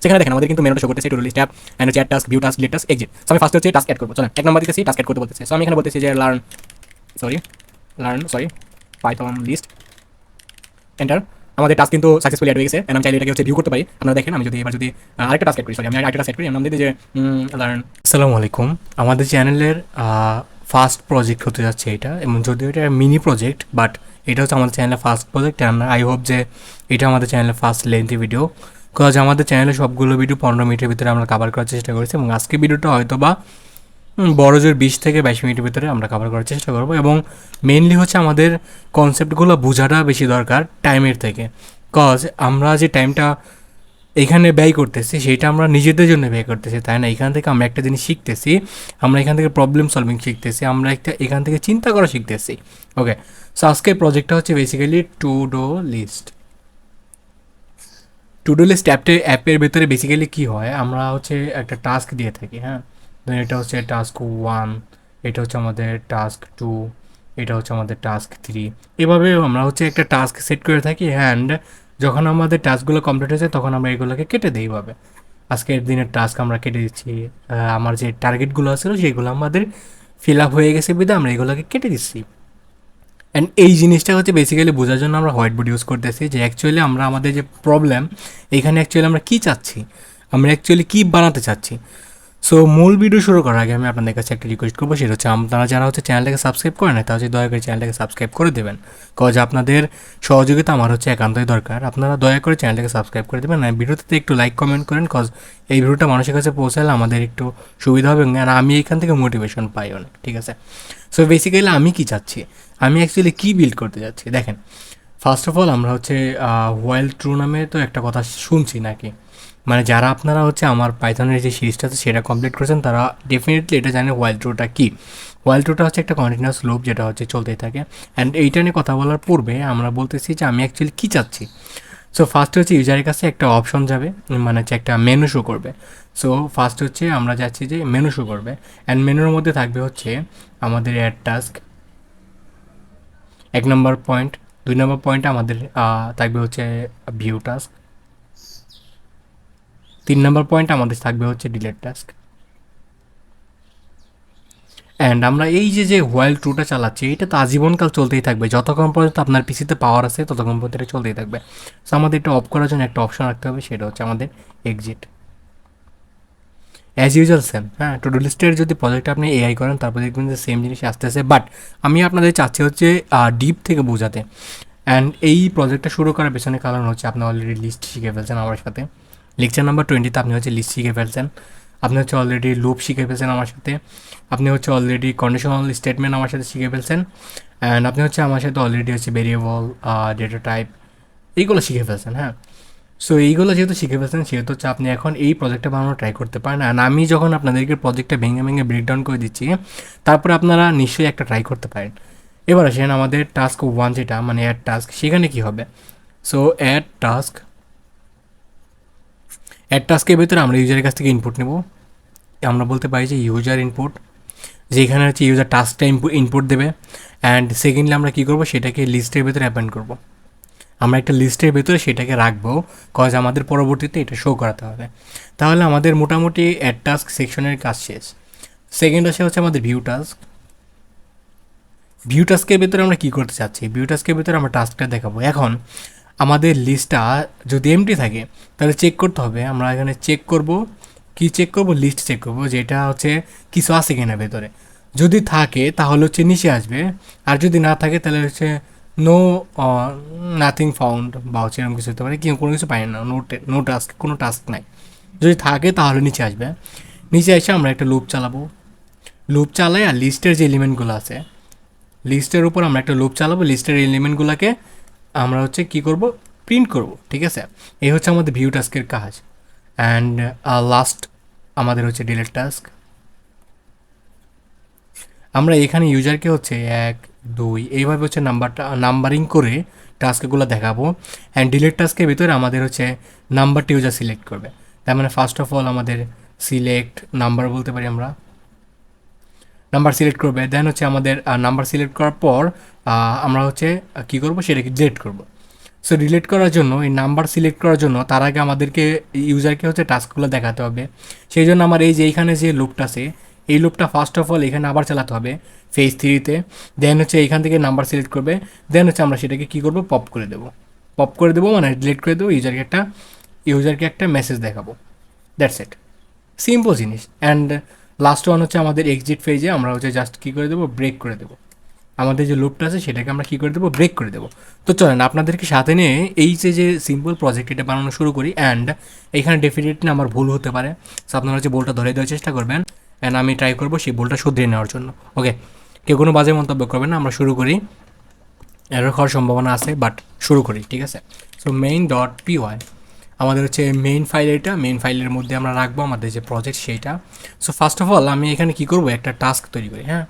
সেখানে দেখেন আমাদের কিন্তু মেনুটা শো করতেছে to do list tab and হচ্ছে add task, view task, delete task, exit. So আমি ফার্স্ট হচ্ছে টাস্ক অ্যাড করব। চলেন এক নম্বর দিতেছি, টাস্ক অ্যাড করতে বলতেছে। সো আমি এখানে বলতেছি যে লার্ন পাইথন লিস্ট, এন্টার। আমাদের টাস্ক কিন্তু সাকসেসফুলি অ্যাড হয়ে গেছে। আমি চাইলে এটাকে হচ্ছে ভিউ করতে পারি। আপনারা দেখেন আমি যদি এবার যদি আরেকটা টাস্ক অ্যাড করি, সরি আমি আরেকটা টাস্ক অ্যাড করি, নাম দিই যে লার্ন। আসসালামু আলাইকুম। আমাদের চ্যানেলের ফার্স্ট প্রজেক্ট হতে যাচ্ছে এটা, এবং যদিও এটা মিনি প্রজেক্ট, বাট এটা হচ্ছে আমাদের চ্যানেলের first project. And I hope যে এটা আমাদের চ্যানেলের ফার্স্ট লেন্থি ভিডিও, বিকজ আমাদের চ্যানেলে সবগুলো ভিডিও 15 মিনিটের ভিতরে আমরা কভার করার চেষ্টা করেছি, এবং আজকে ভিডিওটা হয়তো বা বড় জোর 20 থেকে 22 মিনিটের ভিতরে আমরা কভার করার চেষ্টা করবো। এবং মেনলি হচ্ছে আমাদের কনসেপ্টগুলো বোঝাটা বেশি দরকার টাইমের থেকে, কজ আমরা যে টাইমটা এখানে ব্যয় করতেছি সেটা আমরা নিজেদের জন্য ব্যয় করতেছি, তাই না? এখান থেকে আমরা একটা জিনিস শিখতেছি, আমরা এখান থেকে প্রবলেম সলভিং শিখতেছি, আমরা এখান থেকে চিন্তা করা শিখতেছি। ওকে, সো আজকের প্রজেক্টটা হচ্ছে basically to do list. To do list অ্যাপের ভেতরে বেসিক্যালি কী হয়, আমরা হচ্ছে একটা টাস্ক দিয়ে থাকি, হ্যাঁ। ধরুন এটা হচ্ছে টাস্ক 1, এটা হচ্ছে আমাদের টাস্ক 2, এটা হচ্ছে আমাদের টাস্ক 3। এভাবে আমরা হচ্ছে একটা টাস্ক সেট করে থাকি, অ্যান্ড যখন আমাদের টাস্কগুলো কমপ্লিট হয়ে যায় তখন আমরা এগুলোকে কেটে দিই এইভাবে। আজকের দিনের টাস্ক আমরা কেটে দিচ্ছি, আমার যে টার্গেটগুলো ছিল সেগুলো আমাদের ফিল আপ হয়ে গেছে বিধায় আমরা এগুলোকে কেটে দিচ্ছি। অ্যান্ড এই জিনিসটা হচ্ছে বেসিক্যালি বোঝার জন্য আমরা হোয়াইট বোর্ড ইউজ করতেছি, যে অ্যাকচুয়ালি আমরা আমাদের যে প্রবলেম এখানে অ্যাকচুয়ালি আমরা কী চাচ্ছি, আমরা অ্যাকচুয়ালি কী বানাতে চাচ্ছি। সো মূল ভিডিও শুরু করার আগে আমি আপনাদের কাছে একটা রিকোয়েস্ট করবো, সেটা হচ্ছে আপনারা যারা হচ্ছে চ্যানেলটাকে সাবস্ক্রাইব করেন না, তাহলে দয়া করে চ্যানেলটাকে সাবস্ক্রাইব করে দেবেন, কজ আপনাদের সহযোগিতা আমার হচ্ছে একান্তই দরকার। আপনারা দয়া করে চ্যানেলটাকে সাবস্ক্রাইব করে দেবেন, আর ভিডিওতে একটু লাইক কমেন্ট করেন, কজ এই ভিডিওটা মানুষের কাছে পৌঁছালে আমাদের একটু সুবিধা হবে, আর আমি এখান থেকে মোটিভেশন পাই অনেক, ঠিক আছে? সো বেসিক্যালি আমি কী চাচ্ছি, আমি অ্যাকচুয়ালি কী বিল্ড করতে যাচ্ছি দেখেন। ফার্স্ট অফ অল আমরা হচ্ছে হোয়াইল ট্রু নামে তো একটা কথা শুনছি নাকি, মানে যারা আপনারা হচ্ছে আমার পাইথনের যে সিরিজটা আছে সেটা কমপ্লিট করেছেন তারা ডেফিনেটলি এটা জানে হোয়াইল ট্রুটা কী। হোয়াইল ট্রুটা হচ্ছে একটা কন্টিনিউয়াস লুপ যেটা হচ্ছে চলতেই থাকে। অ্যান্ড এইটা নিয়ে কথা বলার পূর্বে আমরা বলতেছি যে আমি অ্যাকচুয়ালি কী চাচ্ছি। সো ফার্স্ট হচ্ছে ইউজারের কাছে একটা অপশন যাবে, মানে হচ্ছে একটা মেনু শো করবে। সো ফার্স্ট হচ্ছে আমরা যাচ্ছি যে মেনু শো করবে, অ্যান্ড মেনুর মধ্যে থাকবে হচ্ছে আমাদের অ্যাড টাস্ক 1 নম্বর পয়েন্ট, 2 নম্বর পয়েন্টে আমাদের থাকবে হচ্ছে ভিউ টাস্ক, 3 নম্বর পয়েন্ট আমাদের থাকবে হচ্ছে ডিলেট টাস্ক। অ্যান্ড আমরা এই যে হোয়াইল ট্রুটা চালাচ্ছি এটা তো আজীবনকাল চলতেই থাকবে, যতক্ষণ পর্যন্ত আপনার পিসিতে পাওয়ার আছে ততক্ষণ পর্যন্ত এটা চলতেই থাকবে। সো আমাদের এটা অফ করার জন্য একটা অপশন রাখতে হবে, সেটা হচ্ছে আমাদের এক্সিট। অ্যাজ ইউজুয়াল সেম, হ্যাঁ। টু ডু লিস্টের যদি প্রজেক্টটা আপনি এআই করেন তারপর দেখবেন যে সেম জিনিস আসতেছে, বাট আমি আপনাদের চাচ্ছি হচ্ছে ডিপ থেকে বোঝাতে। অ্যান্ড এই প্রজেক্টটা শুরু করার পেছনে কারণ হচ্ছে আপনি অলরেডি লিস্ট শিখে ফেলছেন আমার সাথে, লেকচার নাম্বার 20-তে আপনি হচ্ছে লিস্ট শিখে ফেলছেন, আপনি হচ্ছে অলরেডি লুপ শিখে ফেলছেন আমার সাথে, আপনি হচ্ছে অলরেডি কন্ডিশনাল স্টেটমেন্ট আমার সাথে শিখে ফেলছেন, অ্যান্ড আপনি হচ্ছে আমার সাথে অলরেডি হচ্ছে ভেরিয়েবল, ডেটা টাইপ, এইগুলো শিখে ফেলছেন, হ্যাঁ। সো এইগুলো যেহেতু শিখে ফেলছেন সেহেতু হচ্ছে আপনি এখন এই প্রজেক্টটা বানানো ট্রাই করতে পারেন। আর আমি যখন আপনাদেরকে প্রজেক্টটা ভেঙে ভেঙে ব্রেকডাউন করে দিচ্ছি তারপরে আপনারা নিশ্চয়ই একটা ট্রাই করতে পারেন। এবার আসেন আমাদের টাস্ক 1 যেটা মানে অ্যাড টাস্ক, সেখানে কী হবে। সো অ্যাড টাস্কের ভিতরে আমরা ইউজারের কাছ থেকে ইনপুট নেব, আমরা বলতে পারি যে ইউজার ইনপুট, যেখানে হচ্ছে ইউজার টাস্কটা ইনপুট দেবে। অ্যান্ড সেকেন্ডলি আমরা কী করবো, সেটাকে লিস্টের ভিতরে অ্যাপয়েন্ট করবো, আমরা একটা লিস্টের ভেতরে সেটাকে রাখবো, কজ আমাদের পরবর্তীতে এটা শো করাতে হবে। তাহলে আমাদের মোটামুটি অ্যাড টাস্ক সেকশনের কাজ শেষ। সেকেন্ড আসে হচ্ছে আমাদের ভিউ টাস্ক। ভিউ টাস্কের ভেতরে আমরা কী করতে চাচ্ছি, ভিউ টাস্কের ভেতরে আমরা টাস্কটা দেখাবো। এখন আমাদের লিস্টটা যদি এমটি থাকে তাহলে চেক করতে হবে, আমরা এখানে চেক করব, কি চেক করব, লিস্ট চেক করব যেটা হচ্ছে কিছু আছে কিনা ভেতরে। যদি থাকে তাহলে হচ্ছে নিচে আসবে, আর যদি না থাকে তাহলে হচ্ছে নো নাথিং ফাউন্ড বা হচ্ছে এরকম কিছু হতে পারে, কোনো কিছু পাই না, নো টাস্ক, কোনো টাস্ক নাই। যদি থাকে তাহলে নিচে আসবে, নিচে এসে আমরা একটা লুপ চালাবো, লুপ চালাই আর লিস্টের যে এলিমেন্টগুলো আছে লিস্টের উপর আমরা একটা লুপ চালাবো, লিস্টের এলিমেন্টগুলোকে আমরা হচ্ছে কী করব, প্রিন্ট করব, ঠিক আছে? এই হচ্ছে আমাদের ভিউ টাস্কের কাজ। অ্যান্ড লাস্ট আমাদের হচ্ছে ডিলিট টাস্ক। আমরা এখানে ইউজারকে হচ্ছে 1 2 এইভাবে হচ্ছে নাম্বারিং করে টাস্কগুলো দেখাবো। অ্যান্ড ডিলিট টাস্কের ভিতরে আমাদের হচ্ছে নাম্বারটি ইউজার সিলেক্ট করবে। তার মানে ফার্স্ট অফ অল আমাদের সিলেক্ট নাম্বার বলতে পারি, আমরা নাম্বার সিলেক্ট করবে, দেন হচ্ছে আমাদের নাম্বার সিলেক্ট করার পর আমরা হচ্ছে কী করবো, সেটাকে ডিলিট করবো। সো রিলেট করার জন্য এই নাম্বার সিলেক্ট করার জন্য তার আগে আমাদেরকে ইউজারকে হচ্ছে টাস্কগুলো দেখাতে হবে। সেই জন্য আমার এই যে এইখানে যে লুপটা আছে, এই লুপটা ফার্স্ট অফ অল এখানে আবার চালাতে হবে ফেজ 3-তে। দেন হচ্ছে এইখান থেকে নাম্বার সিলেক্ট করবে, দেন হচ্ছে আমরা সেটাকে কী করবো, পপ করে দেবো মানে ডিলিট করে দেবো, ইউজারকে একটা মেসেজ দেখাবো। দ্যাটস ইট, সিম্পল জিনিস। অ্যান্ড লাস্ট ওয়ান হচ্ছে আমাদের এক্সিট ফেজে আমরা হচ্ছে জাস্ট কী করে দেবো, ব্রেক করে দেবো। আমাদের যে লুপটা আছে সেটাকে আমরা কী করে দেবো, ব্রেক করে দেবো। তো চলেন আপনাদেরকে সাথে নিয়ে এই যে সিম্পল প্রজেক্ট এটা বানানো শুরু করি। অ্যান্ড এখানে ডেফিনেটলি আমার ভুল হতে পারে, সো আপনারা হচ্ছে বলটা ধরে দেওয়ার চেষ্টা করবেন, অ্যান্ড আমি ট্রাই করবো সেই বলটা শুধরিয়ে নেওয়ার জন্য। ওকে, কেউ কোনো বাজে মন্তব্য করবেন না, আমরা শুরু করি। এরর হওয়ার সম্ভাবনা আছে, বাট শুরু করি, ঠিক আছে। সো main.py আমাদের হচ্ছে মেইন ফাইল, এটা মেইন ফাইলের মধ্যে আমরা রাখবো আমাদের যে প্রজেক্ট সেইটা। সো ফার্স্ট অফ অল আমি এখানে কী করবো, একটা টাস্ক তৈরি করি। হ্যাঁ,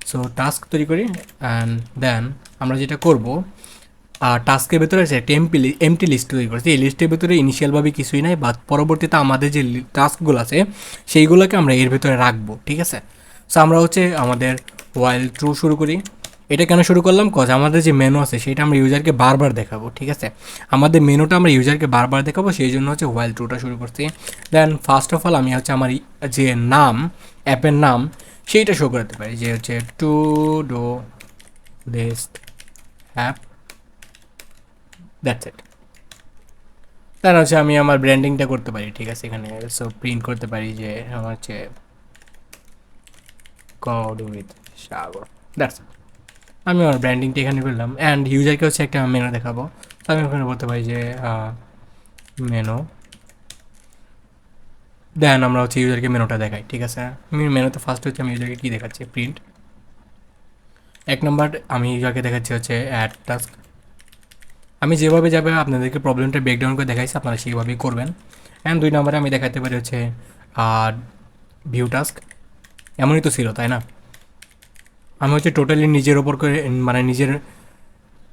সো টাস্ক তৈরি করি অ্যান্ড দেন আমরা যেটা করবো, টাস্কের ভেতরে আছে একটা এমটি লিস্ট তৈরি করেছি। এই লিস্টের ভেতরে ইনিশিয়ালভাবে কিছুই নাই, বাট পরবর্তীতে আমাদের যে টাস্কগুলো আছে সেইগুলোকে আমরা এর ভেতরে রাখবো, ঠিক আছে। সো আমরা হচ্ছে আমাদের ওয়াইল ট্রু শুরু করি। এটা কেন শুরু করলাম, কজ আমাদের যে মেনু আছে সেটা আমরা ইউজারকে বারবার দেখাবো, ঠিক আছে। আমাদের মেনুটা আমরা ইউজারকে বারবার দেখাবো, সেই জন্য হচ্ছে ওয়াইল ট্রুটা শুরু করছি। দেন ফার্স্ট অফ অল আমি হচ্ছে আমার যে নাম, অ্যাপের নাম সেইটা শো করতে পারি, যে হচ্ছে to do list app, that's it. তার হচ্ছে আমি আমার ব্র্যান্ডিংটা করতে পারি, ঠিক আছে। এখানে সো প্রিন্ট করতে পারি যে আমার হচ্ছে god with Sagar, that's it. আমি আমার ব্র্যান্ডিংটা এখানে করলাম। অ্যান্ড ইউজারকে হচ্ছে একটা মেনু দেখাবো, তো আমি ওখানে বলতে পারি যে মেনু। দেন আমরা হচ্ছে ইউজারকে মেনুটা দেখাই, ঠিক আছে। আমি মেনুতে ফার্স্ট হচ্ছে আমি ইউজারকে কী দেখাচ্ছি, প্রিন্ট। 1 নম্বর আমি ইউজারকে দেখাচ্ছি হচ্ছে অ্যাড টাস্ক। আমি যেভাবে যাবে আপনাদেরকে প্রবলেমটা ব্রেকডাউন করে দেখাইছি, আপনারা সেইভাবেই করবেন। অ্যান্ড 2 নম্বরে আমি দেখাতে পারি হচ্ছে ভিউ টাস্ক। এমনই তো ছিল, তাই না? আমি হচ্ছে টোটালি নিজের ওপর করে, মানে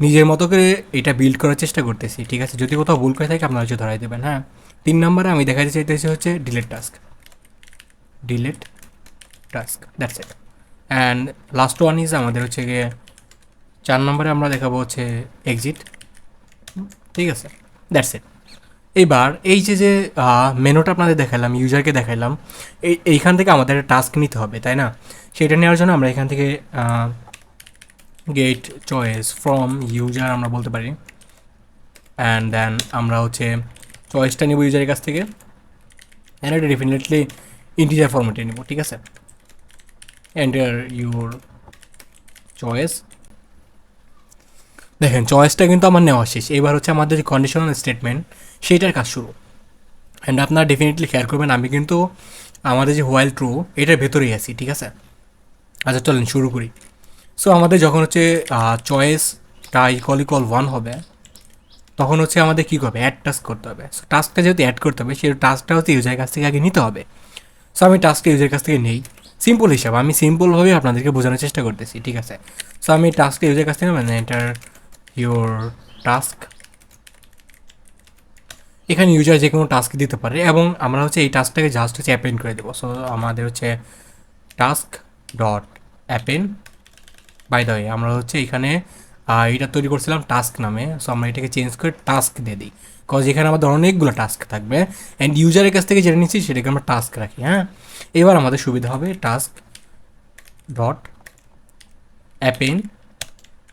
নিজের মতো করে এটা বিল্ড করার চেষ্টা করতেছি, ঠিক আছে। যদি কোথাও ভুল করে থাকে আপনারা হচ্ছে ধরাই দেবেন। হ্যাঁ, 3 নম্বরে আমি দেখাতে চাইতেছি হচ্ছে delete task, that's it. And last one is আমাদের হচ্ছে গিয়ে 4 নম্বরে আমরা দেখাবো হচ্ছে এক্সিট, ঠিক আছে, দ্যাটস ইট। এইবার এই যে মেনুটা আপনাদের দেখালাম, ইউজারকে দেখালাম, এইখান থেকে আমাদের একটা টাস্ক নিতে হবে, তাই না? সেটা নেওয়ার জন্য আমরা এখান থেকে গেট চয়েস ফ্রম ইউজার আমরা বলতে পারি। অ্যান্ড দেন আমরা হচ্ছে চয়েসটা নেব ইউজারের কাছ থেকে, অ্যান্ড এটা ডেফিনেটলি ইন্টিজার ফরম্যাটে নেব, ঠিক আছে। Enter your choice. দেখেন চয়েসটা কিন্তু আমার নেওয়া শেষ। এবার হচ্ছে আমাদের যে কন্ডিশনাল স্টেটমেন্ট সেইটার কাজ শুরু। অ্যান্ড আপনারা ডেফিনেটলি খেয়াল করবেন আমি কিন্তু আমাদের যে হোয়াইল ট্রু এটার ভেতরেই আছি, ঠিক আছে। আচ্ছা চলেন শুরু করি। সো আমাদের যখন হচ্ছে চয়েসটা ইকুয়াল 1 হবে, তখন হচ্ছে আমাদের কী করবে, অ্যাড টাস্ক করতে হবে। সো টাস্কটা যেহেতু অ্যাড করতে হবে, সেই টাস্কটা হচ্ছে ইউজারের কাছ থেকে আগে নিতে হবে। সো আমি টাস্কটা ইউজারের কাছ থেকে নেই, সিম্পল হিসাব, আমি সিম্পলভাবে আপনাদেরকে বোঝানোর চেষ্টা করতেছি, ঠিক আছে। সো আমি টাস্কটা ইউজারের কাছ থেকে মানে এন্টার ইউর টাস্ক। এখানে ইউজার যে কোনো টাস্ক দিতে পারে, এবং আমরা হচ্ছে এই টাস্কটাকে জাস্ট হচ্ছে অ্যাপেন্ড করে দেবো। সো আমাদের হচ্ছে task dot append. By the way আমরা হচ্ছে এখানে এটা তৈরি করছিলাম টাস্ক নামে, সো আমরা এটাকে চেঞ্জ করে টাস্ক দিয়ে দিই, কজ এখানে আমাদের অনেকগুলো টাস্ক থাকবে। অ্যান্ড ইউজারের কাছ থেকে যেটা নিচ্ছি সেটাকে আমরা টাস্ক রাখি। হ্যাঁ, এবার আমাদের সুবিধা হবে task dot append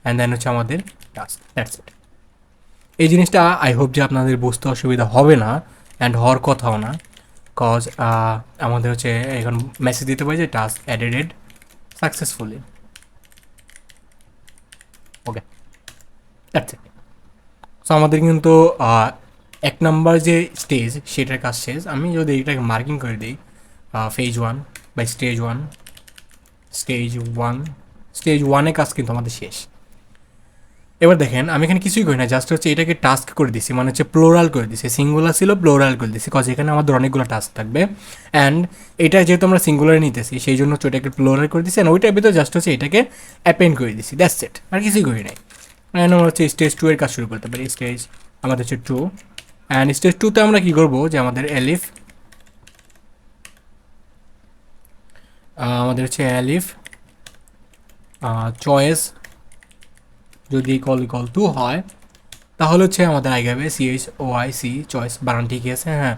and then হচ্ছে আমাদের টাস্ক, দ্যাটস ইট। এই জিনিসটা আই হোপ যে আপনাদের বুঝতে অসুবিধা হবে না, অ্যান্ড হওয়ার কথাও না, কজ আমাদের হচ্ছে এখন মেসেজ দিতে পারি যে task added successfully. Okay, that's it. So আমাদের কিন্তু 1 নাম্বার যে স্টেজ সেটার কাজ শেষ। আমি যদি এটাকে মার্কিং করে দিই ফেজ 1 বা স্টেজ 1 কাজ কিন্তু আমাদের শেষ। এবার দেখেন আমি এখানে কিছুই করি না, জাস্ট হচ্ছে এটাকে টাস্ক করে দিছি, মানে হচ্ছে প্লোরাল করে দিছি, সিঙ্গুলার ছিল প্লোরাল করে দিছি, কজ এখানে আমাদের অনেকগুলো টাস্ক থাকবে। অ্যান্ড এটা যেহেতু আমরা সিঙ্গুলারে নিতেছি সেই জন্য হচ্ছে ওটাকে প্লোরাল করে দিছি, অ্যান্ড ওইটার ভিতরে জাস্ট হচ্ছে এটাকে অ্যাপেন্ড করে দিছি, দ্যাটস ইট, আর কিছুই করি নাই। অ্যান্ড আমরা হচ্ছে স্টেজ 2 এর কাজ শুরু করতে পারি। স্টেজ আমাদের হচ্ছে 2, অ্যান্ড স্টেজ 2তে আমরা কী করবো, যে আমাদের আমাদের হচ্ছে এলিফ চয়েস যদি ইকুয়াল 2 হয়, তাহলে হচ্ছে আমাদের আগে হবে CHOIC চয়েস বানান ঠিকই আছে, হ্যাঁ।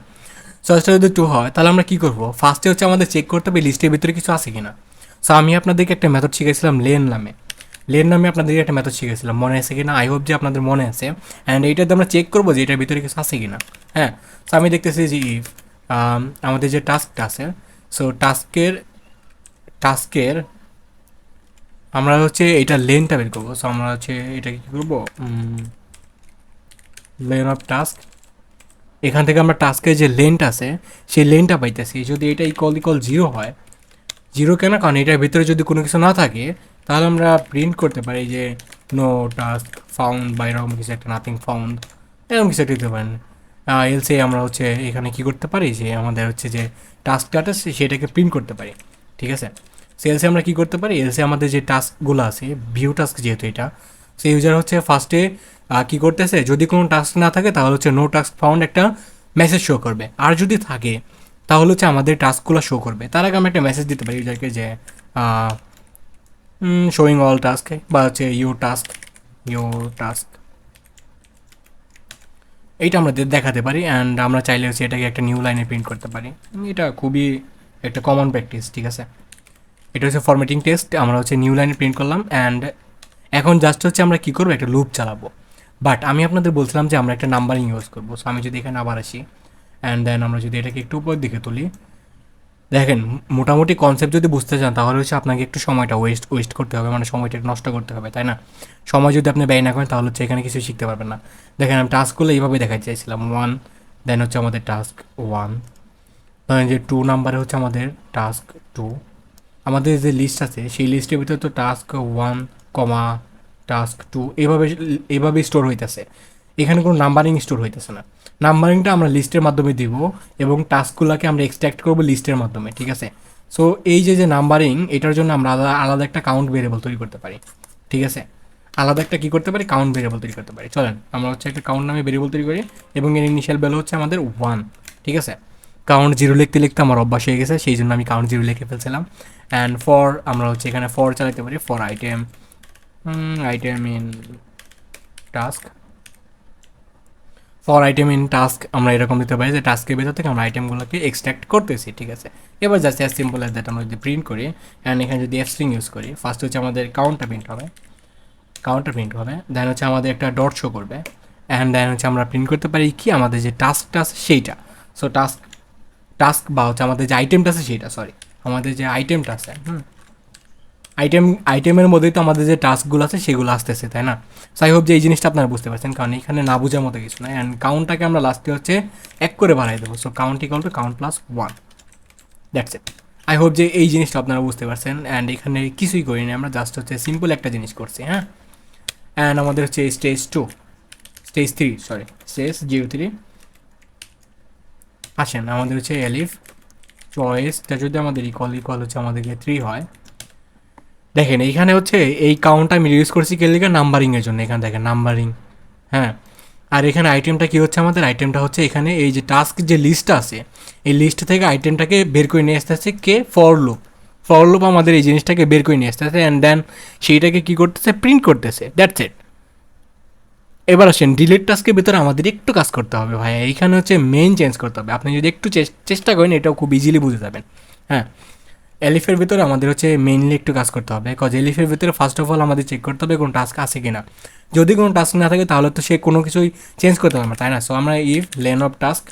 চয়েসটা যদি টু হয় তাহলে আমরা কী করবো, ফার্স্টে হচ্ছে আমাদের চেক করতে হবে লিস্টের ভিতরে কিছু আছে কিনা। সো আমি আপনাদেরকে একটা মেথড শিখেছিলাম লেন নামে আপনাদেরকে একটা মেথড শিখেছিলাম, মনে আছে কিনা, আই হোপ যে আপনাদের মনে আছে। অ্যান্ড এইটাতে আমরা চেক করবো যে এটার ভিতরে কিছু আছে কিনা, হ্যাঁ। সো আমি দেখতেছি যে ইফ আমাদের যে টাস্কটা আছে, সো টাস্কের আমরা হচ্ছে এটা লেনটা বের করবো। সো আমরা হচ্ছে এটা কী করবো, লেন অফ টাস্ক, এখান থেকে আমরা টাস্কের যে লেনটা আছে সেই লেনটা পাইতেছি। যদি এটা ইকল জিরো হয়, জিরো কেন, কারণ এটার ভিতরে যদি কোনো কিছু না থাকে তাহলে আমরা প্রিন্ট করতে পারি যে নো টাস্ক ফাউন্ড বা এরকম কিছু একটা, নাথিং ফাউন্ড, এরকম কিছু একটা দিতে পারেন। এলসে আমরা হচ্ছে এখানে কি করতে পারি যে আমাদের হচ্ছে যে টাস্কটা সেটাকে প্রিন্ট করতে পারি, ঠিক আছে। সো এলসে আমরা কি করতে পারি, এলসে আমাদের যে টাস্কগুলো আছে, ভিউ টাস্ক যেহেতু এটা, সেই ইউজার হচ্ছে ফার্স্টে কি করতেছে, যদি কোনো টাস্ক না থাকে তাহলে হচ্ছে নো টাস্ক ফাউন্ড একটা মেসেজ শো করবে, আর যদি থাকে তাহলে হচ্ছে আমাদের টাস্কগুলো শো করবে। তার আগে আমরা একটা মেসেজ দিতে পারি ইউজারকে যে শোয়িং অল টাস্ক, বা হচ্ছে ইউর টাস্ক এইটা আমরা দেখাতে পারি। অ্যান্ড আমরা চাইলে হচ্ছে এটাকে একটা নিউ লাইনে প্রিন্ট করতে পারি। এটা খুবই একটা কমন প্র্যাকটিস, ঠিক আছে। এটা হচ্ছে ফরম্যাটিং টেস্ট, আমরা হচ্ছে নিউ লাইনে প্রিন্ট করলাম। অ্যান্ড এখন জাস্ট হচ্ছে আমরা কী করবো, একটা লুপ চালাবো। বাট আমি আপনাদের বলছিলাম যে আমরা একটা নাম্বারিং ইউজ করবো। সো আমি যদি এখানে আবার আসি অ্যান্ড দেন আমরা যদি এটাকে একটু উপর দিকে তুলি, দেখেন মোটামুটি কনসেপ্ট যদি বুঝতে চান তাহলে হচ্ছে আপনাকে একটু সময়টা ওয়েস্ট করতে হবে, মানে সময়টা নষ্ট করতে হবে, তাই না। সময় যদি আপনি ব্যয় না করেন তাহলে হচ্ছে এখানে কিছু শিখতে পারবেন না। দেখেন আমি টাস্কগুলো এইভাবে দেখাতে চাইছিলাম, 1, দেন হচ্ছে আমাদের টাস্ক 1, ধরেন যে 2 নাম্বারে হচ্ছে আমাদের টাস্ক 2, আমাদের যে লিস্ট আছে সেই লিস্টের ভিতরে তো টাস্ক 1, টাস্ক 2 এভাবে স্টোর হইতেছে, এখানে কোনো নাম্বারিং স্টোর হইতেছে না। নাম্বারিংটা আমরা লিস্টের মাধ্যমে দিব এবং টাস্কগুলোকে আমরা এক্সট্র্যাক্ট করবো লিস্টের মাধ্যমে, ঠিক আছে। সো এই যে নাম্বারিং, এটার জন্য আমরা আলাদা একটা কাউন্ট ভেরিয়েবল তৈরি করতে পারি, ঠিক আছে। আলাদা একটা কী করতে পারি, কাউন্ট ভেরিয়েবল তৈরি করতে পারি। চলেন আমরা হচ্ছে একটা কাউন্ট নামে ভেরিয়েবল তৈরি করি এবং এর ইনিশিয়াল ভ্যালু হচ্ছে আমাদের 1, ঠিক আছে। কাউন্ট জিরো লিখতে লিখতে আমার অভ্যাস হয়ে গেছে, সেই জন্য আমি কাউন্ট জিরো লিখে ফেলছিলাম। অ্যান্ড ফর আমরা হচ্ছে এখানে ফর চালাতে পারি, for item in task, for item in task আমরা এরকম দিতে পারি যে টাস্কের ভিতর থেকে আমরা আইটেমগুলোকে এক্সট্র্যাক্ট করতেছি, ঠিক আছে। এবার just as simple as that আমরা যদি প্রিন্ট করি অ্যান্ড এখানে যদি এফ স্ট্রিং ইউজ করি, ফার্স্ট হচ্ছে আমাদের কাউন্টটা প্রিন্ট হবে, দেন হচ্ছে আমাদের একটা ডট শো করবে, অ্যান্ড দেন হচ্ছে আমরা প্রিন্ট করতে পারি কি, আমাদের যে টাস্কটা আছে সেইটা। সো টাস্ক বা হচ্ছে আমাদের যে আইটেমটা আছে সেইটা, সরি, আমাদের যে আইটেমটা আছে, আইটেমের মধ্যেই তো আমাদের যে টাস্কগুলো আছে সেগুলো আসতেছে, তাই না। সো আই হোপ যে এই জিনিসটা আপনারা বুঝতে পারছেন, কারণ এখানে না বোঝার মতো কিছু নাই। অ্যান্ড কাউন্টটাকে আমরা লাস্টে হচ্ছে 1 করে বাড়াই দেবো। So count equal to count plus 1, that's it. I hope যে এই জিনিসটা আপনারা বুঝতে পারছেন। অ্যান্ড এখানে কিছুই করিনি, আমরা জাস্ট হচ্ছে সিম্পল একটা জিনিস করছি, হ্যাঁ। অ্যান্ড আমাদের হচ্ছে স্টেজ 3 আসেন, আমাদের হচ্ছে এলিফ চয়েসটা যদি আমাদের ইকুয়াল হচ্ছে আমাদেরকে 3 হয়, দেখেন এইখানে হচ্ছে এই কাউন্টটা আমি ইউজ করছি কে লিখে, নাম্বারিংয়ের জন্য। এখানে দেখেন নাম্বারিং, হ্যাঁ। আর এখানে আইটেমটা কী হচ্ছে, আমাদের আইটেমটা হচ্ছে এখানে এই যে টাস্ক যে লিস্টটা আছে এই লিস্ট থেকে আইটেমটাকে বের করে নিয়ে আসতে আসছে কে, ফর লুপ আমাদের এই জিনিসটাকে বের করে নিয়ে আসতে আসছে অ্যান্ড দেন সেইটাকে কী করতেছে, প্রিন্ট করতেছে, দ্যাটস ইট। এবার আসেন ডিলিট টাস্কের ভিতরে আমাদের একটু কাজ করতে হবে ভাই, এইখানে হচ্ছে মেইন চেঞ্জ করতে হবে। আপনি যদি একটু চেষ্টা করেন এটাও খুব ইজিলি বুঝে যাবেন, হ্যাঁ। এলিফের ভিতরে আমাদের হচ্ছে মেইনলি একটু কাজ করতে হবে, কজ এলিফের ভিতরে ফার্স্ট অফ অল আমাদের চেক করতে হবে কোনো টাস্ক আছে কিনা। যদি কোনো টাস্ক না থাকে তাহলে তো সে কোনো কিছুই চেঞ্জ করতে পারবে না, তাই না। সো আমরা ইফ লেন অফ টাস্ক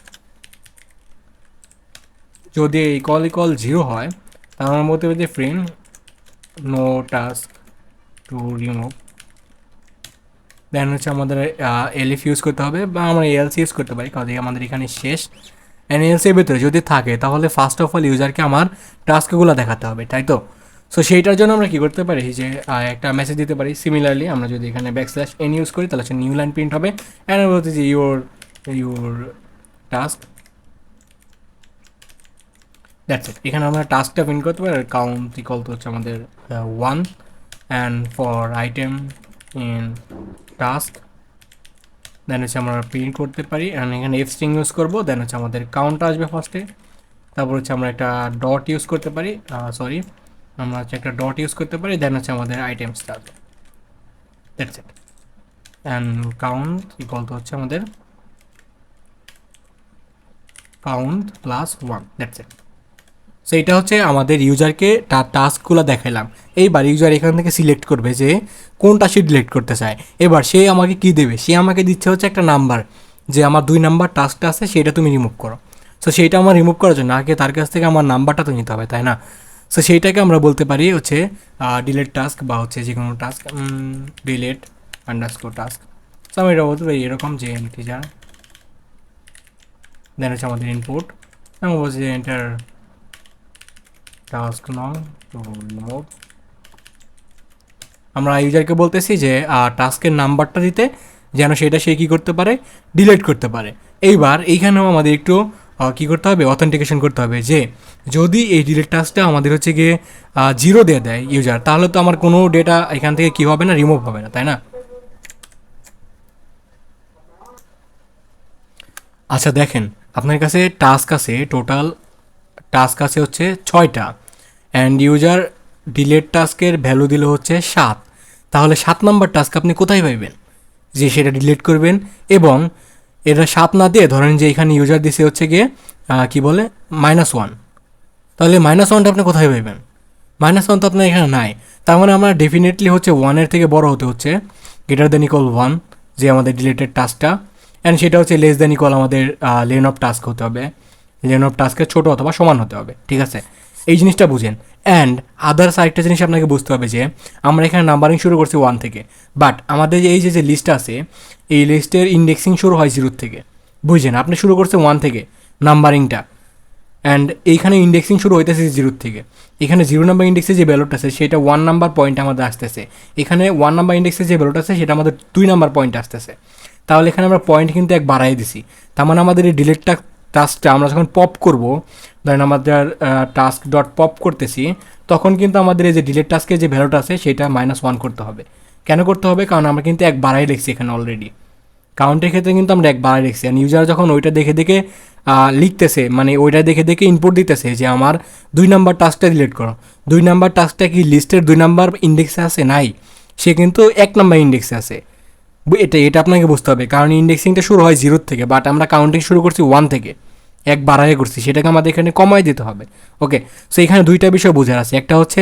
যদি ইকুয়াল 0 হয় তাহলে আমরা বলতে পারি যে print no task to remove, then হচ্ছে আমাদের এলিফ ইউজ করতে হবে বা আমরা এলসি ইউজ করতে পারি, কারণ আমাদের এখানে শেষ। অ্যান্ড এলসির ভিতরে যদি থাকে তাহলে ফার্স্ট অফ অল ইউজারকে আমার টাস্কগুলো দেখাতে হবে, তাই তো। সো সেইটার জন্য আমরা কী করতে পারি যে একটা মেসেজ দিতে পারি। সিমিলারলি আমরা যদি এখানে \n ইউজ করি তাহলে হচ্ছে নিউ লাইন প্রিন্ট হবে অ্যান্ড বলতে যে ইউর টাস্ক, দ্যাটস ইট। এখানে আমরা টাস্কটা প্রিন্ট করতে পারি। আর কাউন্ট ইকুয়াল তো হচ্ছে আমাদের 1 and for item in task, then হচ্ছে আমরা প্রিন্ট করতে পারি অ্যান্ড এখানে এফ স্ট্রিং ইউজ করবো। দেন হচ্ছে আমাদের কাউন্ট আসবে ফার্স্টে, তারপর হচ্ছে আমরা একটা ডট ইউজ করতে পারি, আমরা হচ্ছে একটা ডট ইউজ করতে পারি, দেন হচ্ছে আমাদের আইটেমসটা আসবে, that's it. And count equal to হচ্ছে আমাদের count plus 1, that's it. So এটা হচ্ছে আমাদের ইউজারকে তার টাস্কগুলো দেখাইলাম। এইবার ইউজার এখান থেকে সিলেক্ট করবে যে কোনটা সে ডিলিট করতে চায়। এবার সে আমাকে কি দেবে, সে আমাকে দিচ্ছে হচ্ছে একটা নাম্বার, যে আমার 2 নাম্বার টাস্কটা আছে সেটা তুমি রিমুভ করো। সো সেইটা আমার রিমুভ করার জন্য আগে তার কাছ থেকে আমার নাম্বারটা তো নিতে হবে, তাই না? সো সেইটাকে আমরা বলতে পারি হচ্ছে ডিলেট টাস্ক, বা হচ্ছে যে কোনো task delete underscore task. So আমি এটা বলতে পারি এরকম যে ইন্টিজার, দেন হচ্ছে আমাদের ইনপুট, আমি বলছি যে এন্টার টাস্ক নং টু রিমুভ। আমরা ইউজারকে বলতেছি যে টাস্কের নাম্বারটা দিতে, যেন সেটা সে কী করতে পারে, ডিলিট করতে পারে। এইবার এইখানেও আমাদের একটু কী করতে হবে, অথেন্টিকেশন করতে হবে যে যদি এই ডিলিট টাস্কটা আমাদের হচ্ছে গিয়ে 0 দিয়ে দেয় ইউজার, তাহলে তো আমার কোনো ডেটা এখান থেকে কী হবে না, রিমুভ হবে না, তাই না? আচ্ছা দেখেন, আপনার কাছে টাস্ক আছে, টোটাল টাস্ক আছে হচ্ছে 6টা, অ্যান্ড ইউজার ডিলেট টাস্কের ভ্যালু দিল হচ্ছে 7। তাহলে 7 নাম্বার টাস্ক আপনি কোথায় পাইবেন যে সেটা ডিলিট করবেন? এবং এটা 7 না দিয়ে ধরেন যে এখানে ইউজার দিছে হচ্ছে গিয়ে কী বলে -1, তাহলে -1টা আপনি কোথায় পাইবেন? -1 তো আপনার এখানে নাই। তার মানে আমরা ডেফিনেটলি হচ্ছে 1-এর থেকে বড় হতে হচ্ছে, গ্রেটার দেন ইকুয়াল 1 যে আমাদের ডিলেটেড টাস্কটা, অ্যান্ড সেটা হচ্ছে লেস দেন ইকুয়াল আমাদের লেন অফ টাস্ক হতে হবে, লেন অফ টাস্কের ছোটো অথবা সমান হতে হবে, ঠিক আছে? এই জিনিসটা বুঝেন। অ্যান্ড আদার্স আরেকটা জিনিস আপনাকে বুঝতে হবে যে আমরা এখানে নাম্বারিং শুরু করছি 1 থেকে, বাট আমাদের যে এই যে লিস্ট আছে, এই লিস্টের ইন্ডেক্সিং শুরু হয় 0 থেকে। বুঝছেন, আপনি শুরু করছে 1 থেকে নাম্বারিংটা, অ্যান্ড এইখানে ইন্ডেক্সিং শুরু হইতেছে 0 থেকে। এখানে 0 নাম্বার ইন্ডেক্সে যে ভ্যালুটা আছে সেটা 1 নাম্বার পয়েন্ট আমাদের আসতেছে। এখানে 1 নাম্বার ইন্ডেক্সে যে ভ্যালুটা আছে সেটা আমাদের 2 নাম্বার পয়েন্ট আসতেছে। তাহলে এখানে আমরা পয়েন্ট কিন্তু এক বাড়াই দিছি। তার মানে আমাদের এই ডিলেটটা টাস্কটা আমরা যখন পপ করব, ধরেন আমাদের টাস্ক ডট পপ করতেছি, তখন কিন্তু আমাদের এই যে ডিলেট টাস্কের যে ভ্যালুটা আছে সেটা -1 করতে হবে। কেন করতে হবে? কারণ আমরা কিন্তু এক বাড়াই লিখছি এখানে অলরেডি। কাউন্টের ক্ষেত্রে কিন্তু আমরা এক বাড়াই লিখছি, আর ইউজার যখন ওইটা দেখে দেখে লিখতেছে, মানে ওইটা দেখে দেখে ইনপুট দিতেছে যে আমার 2 নাম্বার টাস্কটা ডিলিট করো। 2 নাম্বার টাস্কটা কি লিস্টের 2 নাম্বার ইন্ডেক্সে আছে? নাই, সে কিন্তু 1 নাম্বার ইন্ডেক্সে আছে। এটা এটা আপনাকে বুঝতে হবে, কারণ ইন্ডেক্সিংটা শুরু হয় 0 থেকে, বাট আমরা কাউন্টিং শুরু করছি 1 থেকে, এক বাড়াই করছি, সেটাকে আমাদের এখানে কমাই দিতে হবে। ওকে, সো এখানে দুইটা বিষয় বোঝার আছে। একটা হচ্ছে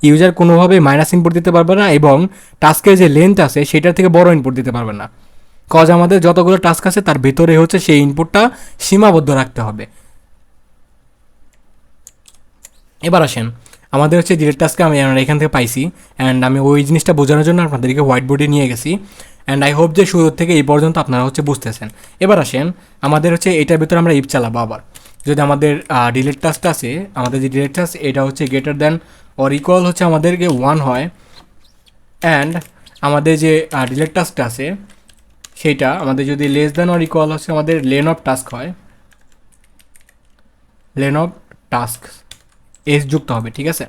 ইউজার কোনোভাবে মাইনাস ইনপুট দিতে পারবে না, এবং টাস্কের যে লেন্থ আছে সেটার থেকে বড় ইনপুট দিতে পারবে না। কজ আমাদের যতগুলো টাস্ক আছে তার ভেতরে হচ্ছে সেই ইনপুটটা সীমাবদ্ধ রাখতে হবে। এবার আসেন, আমাদের হচ্ছে ডিরেক্ট টাস্কে আমরা এখান থেকে পাইছি, অ্যান্ড আমি ওই জিনিসটা বোঝানোর জন্য আপনাদেরকে হোয়াইট বোর্ডে নিয়ে গেছি, অ্যান্ড আই হোপ যে শুরু থেকে এই পর্যন্ত আপনারা হচ্ছে বুঝতেছেন। এবার আসেন, আমাদের হচ্ছে এটার ভিতরে আমরা ইফ চালাবো আবার। যদি আমাদের ডিলেট টাস্কটা আছে, আমাদের যে ডিলেট টাস্ক এটা হচ্ছে গ্রেটার দ্যান অর ইকুয়াল হচ্ছে আমাদেরকে 1 হয়, অ্যান্ড আমাদের যে ডিলেট টাস্কটা আছে সেইটা আমাদের যদি লেস দ্যান অর ইকুয়াল হচ্ছে আমাদের লেন অফ টাস্ক হয়, লেন অফ টাস্ক এস যুক্ত হবে, ঠিক আছে,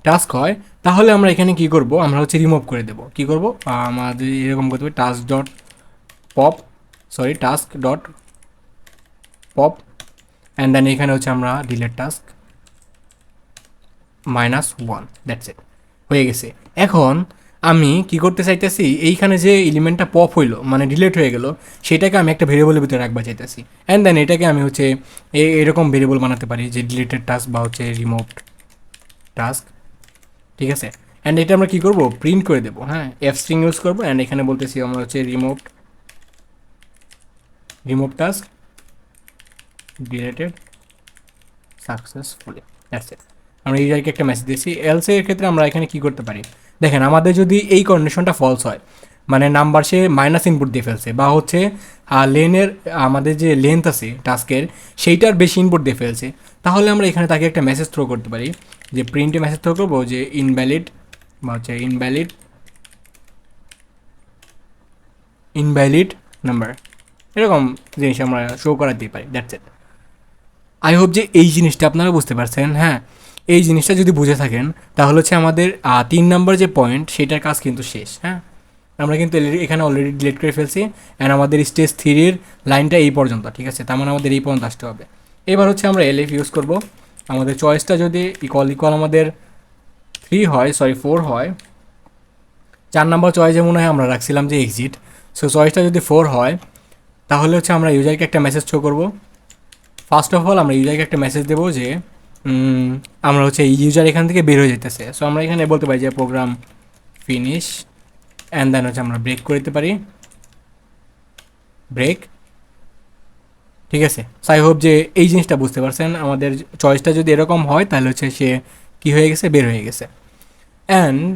টাস্ক হয়, তাহলে আমরা এখানে কি করব, আমরা হচ্ছে রিমুভ করে দেব। কি করব, আমাদের এরকম করতে হবে task dot pop, sorry task dot pop, and then এখানে হচ্ছে আমরা ডিলেট টাস্ক -1, দ্যাটস ইট, হয়ে গেছে। এখন আমি কি করতে চাইতেছি, এইখানে যে এলিমেন্টটা পপ হইলো মানে ডিলেট হয়ে গেল, সেটাকে আমি একটা ভেরিয়েবলের ভিতরে রাখবা চাইতেছি, অ্যান্ড দেন এটাকে আমি হচ্ছে এরকম ভেরিয়েবল বানাতে পারি যে ডিলেটেড টাস্ক বা হচ্ছে রিমুভড টাস্ক, ঠিক আছে। অ্যান্ড এটা আমরা কী করবো, প্রিন্ট করে দেবো, হ্যাঁ, এফ স্ট্রিং ইউজ করবো, অ্যান্ড এখানে বলতেছি আমরা হচ্ছে remove task deleted successfully, that's it. আমরা ইউজারকে একটা মেসেজ দিয়েছি। এলস এর ক্ষেত্রে আমরা এখানে কী করতে পারি, দেখেন আমাদের যদি এই কন্ডিশনটা ফলস হয়, মানে নাম্বার সে মাইনাস ইনপুট দিয়ে ফেলছে, বা হচ্ছে লেনের আমাদের যে লেন্থ আছে টাস্কের সেইটার বেশি ইনপুট দিয়ে ফেলছে, তাহলে আমরা এখানে তাকে একটা মেসেজ থ্রো করতে পারি, যে প্রিন্টে মেসেজ থ্রো করবো যে ইনভ্যালিড, বা হচ্ছে ইনভ্যালিড নাম্বার, এরকম জিনিস আমরা শো করাতেই পারি, দ্যাটস ইট। আই হোপ যে এই জিনিসটা আপনারা বুঝতে পারছেন। হ্যাঁ, এই জিনিসটা যদি বুঝে থাকেন তাহলে হচ্ছে আমাদের 3 নম্বর যে পয়েন্ট সেটার কাজ কিন্তু শেষ। হ্যাঁ, আমরা কিন্তু এখানে অলরেডি ডিলিট করে ফেলছি, অ্যান্ড আমাদের স্টেজ 3-এর লাইনটা এই পর্যন্ত, ঠিক আছে, তার মানে আমাদের এই পর্যন্ত আসতে হবে। এবার হচ্ছে আমরা এলএফ ইউজ করব। আমাদের চয়েসটা যদি ইকুয়াল আমাদের 4 হয়, 4 নম্বর চয়েসে মনে হয় আমরা রাখছিলাম যে এক্সিট। সো চয়েসটা যদি 4 হয় তাহলে হচ্ছে আমরা ইউজারকে একটা মেসেজ শো করব। ফার্স্ট অফ অল আমরা ইউজারকে একটা মেসেজ দেবো যে আমরা হচ্ছে ইউজার এখান থেকে বের হয়ে যেতেছে। সো আমরা এখানে বলতে পারি যে প্রোগ্রাম ফিনিশ অ্যান্ড দেন হচ্ছে আমরা ব্রেক করে দিতে পারি, ব্রেক। ঠিক আছে, সো আই হোপ যে এই জিনিসটা বুঝতে পারছেন। আমাদের চয়েসটা যদি এরকম হয় তাহলে হচ্ছে সে কী হয়ে গেছে, বের হয়ে গেছে। অ্যান্ড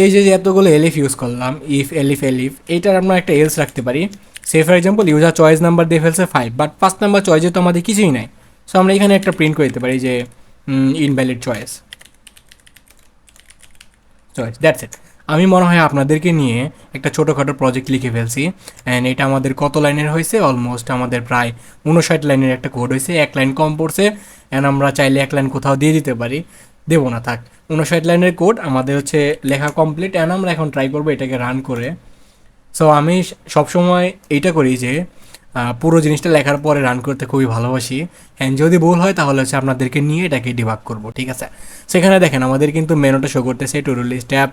এই যে এতগুলো এলিফ ইউজ করলাম, ইফ এলিফ এলিফ, এইটার আমরা একটা এলস রাখতে পারি। Say for example user choice number দিয়ে ফেলছে 5, বাট ফার্স্ট নাম্বার চয়েসে তো আমাদের কিছুই নাই। সো আমরা এখানে একটা প্রিন্ট করে দিতে পারি যে ইনভ্যালিড চয়েস, দ্যাটস ইট। আমি মনে হয় আপনাদেরকে নিয়ে একটা ছোটোখাটো প্রজেক্ট লিখে ফেলছি। অ্যান্ড এটা আমাদের কত লাইনের হয়েছে, অলমোস্ট আমাদের প্রায় 59 লাইনের একটা কোড হয়েছে, এক লাইন কম পড়ছে। অ্যান্ড আমরা চাইলে এক লাইন কোথাও দিয়ে দিতে পারি, দেবো না থাক। 59 লাইনের কোড আমাদের হচ্ছে লেখা কমপ্লিট। অ্যান্ড আমরা এখন ট্রাই করবো এটাকে রান করে। সো আমি সবসময় এইটা করি যে পুরো জিনিসটা লেখার পরে রান করতে খুবই ভালোবাসি। অ্যান্ড যদি ভুল হয় তাহলে হচ্ছে আপনাদেরকে নিয়ে এটাকে ডিবাগ করবো, ঠিক আছে। সেখানে দেখেন আমাদের কিন্তু মেনুটা শো করতেছে, to do list, tab,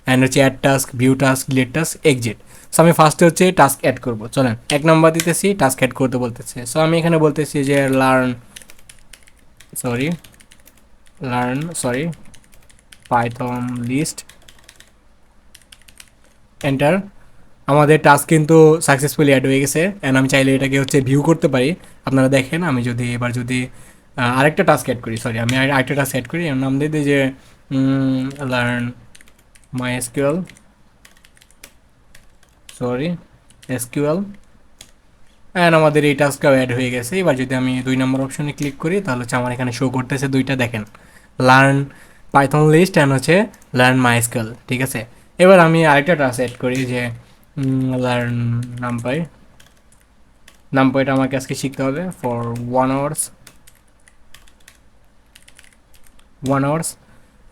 and হচ্ছে add task, view task, delete task, exit. So আমি ফার্স্টে হচ্ছে টাস্ক অ্যাড করবো। চলেন 1 নাম্বার দিতেছি, টাস্ক অ্যাড করতে বলতেছে। সো আমি এখানে বলতেছি যে লার্ন পাইথন লিস্ট, এন্টার। আমাদের টাস্ক কিন্তু সাকসেসফুলি অ্যাড হয়ে গেছে। অ্যান্ড আমি চাইলে এটাকে হচ্ছে ভিউ করতে পারি। আপনারা দেখেন আমি যদি এবার যদি আরেকটা টাস্ক অ্যাড করি, সরি আমি আরেকটা টাস্ক অ্যাড করি, এর নাম দিয়ে দিই যে learn my SQL, SQL. And আমাদের এই টাস্কটাও অ্যাড হয়ে গেছে। এবার যদি আমি 2 নম্বর অপশনে ক্লিক করি তাহলে হচ্ছে আমার এখানে শো করতেছে দুইটা, দেখেন, লার্ন পাইথন লিস্ট অ্যান্ড হচ্ছে লার্ন মাই এসকিউএল, ঠিক আছে। এবার আমি আরেকটা টাস্ক অ্যাড করি যে লার্ন নামপাইটা আমাকে আজকে শিখতে হবে ফর 1 আওয়ার্স।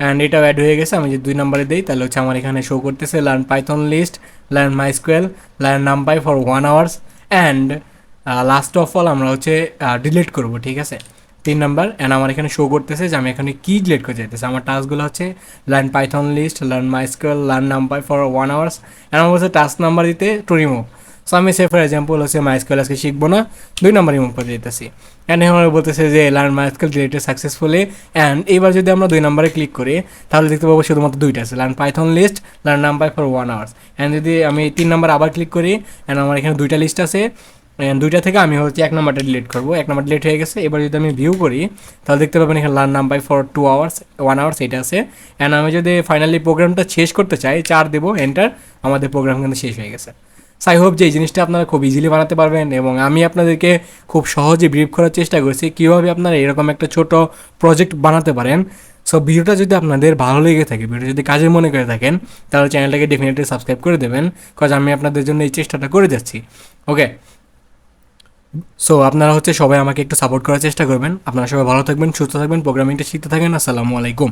অ্যান্ড এটাও অ্যাড হয়ে গেছে। আমি যদি 2 নম্বরে দিই তাহলে হচ্ছে আমার এখানে শো করতেছে learn Python list, learn MySQL, learn NumPy for 1 hours. And last of all আমরা হচ্ছে ডিলিট করব, ঠিক আছে, 3 নাম্বার। অ্যান্ড আমার এখানে শো করতেছে যে আমি এখানে কী ডিলিট করতে চাইতেছি। আমার টাস্কগুলো হচ্ছে learn Python list, learn MySQL, learn NumPy for 1 hours. And আমার হচ্ছে টাস্ক নাম্বার দিতে টু রিমুভ। সো আমি সে ফর এক্সাম্পল হচ্ছে মাইস্কুয়েল আজকে শিখবো না, 2 নাম্বার রিমুভ করে দিতেছি। অ্যান্ড এখন বলতেছে যে learn MySQL deleted successfully. And এবার যদি আমরা 2 নম্বরে ক্লিক করি তাহলে দেখতে পাবো শুধুমাত্র দুইটা আছে, learn Python list, learn NumPy for 1 hours. And যদি আমি 3 নাম্বার আবার ক্লিক করি, অ্যান্ড আমার এখানে দুইটা লিস্ট আছে। অ্যান্ড দুইটা থেকে আমি হচ্ছে 1 নাম্বারটা ডিলিট করবো, 1 নাম্বার ডিলিট হয়ে গেছে। এবার যদি আমি ভিউ করি তাহলে দেখতে পাবেন এখানে learn NumPy for 2 hours, 1 hours এটা আছে। অ্যান্ড আমি যদি ফাইনালি প্রোগ্রামটা শেষ করতে চাই 4 দেবো, এন্টার, আমাদের প্রোগ্রাম কিন্তু শেষ হয়ে গেছে। আই হোপ যে এই জিনিসটা আপনারা খুব ইজিলি বানাতে পারবেন। এবং আমি আপনাদেরকে খুব সহজে ব্রিফ করার চেষ্টা করছি কীভাবে আপনারা এরকম একটা ছোট প্রজেক্ট বানাতে পারেন। সো ভিডিওটা যদি আপনাদের ভালো লেগে থাকে, ভিডিও যদি কাজে মনে করে থাকেন, তাহলে চ্যানেলটাকে ডেফিনেটলি সাবস্ক্রাইব করে দেবেন, কজ আমি আপনাদের জন্য এই চেষ্টাটা করে যাচ্ছি। ওকে, সো আপনারা হচ্ছে সবাই আমাকে একটু সাপোর্ট করার চেষ্টা করবেন। আপনারা সবাই ভালো থাকবেন, সুস্থ থাকবেন, প্রোগ্রামিংটা শিখতে থাকেন। আসসালামু আলাইকুম।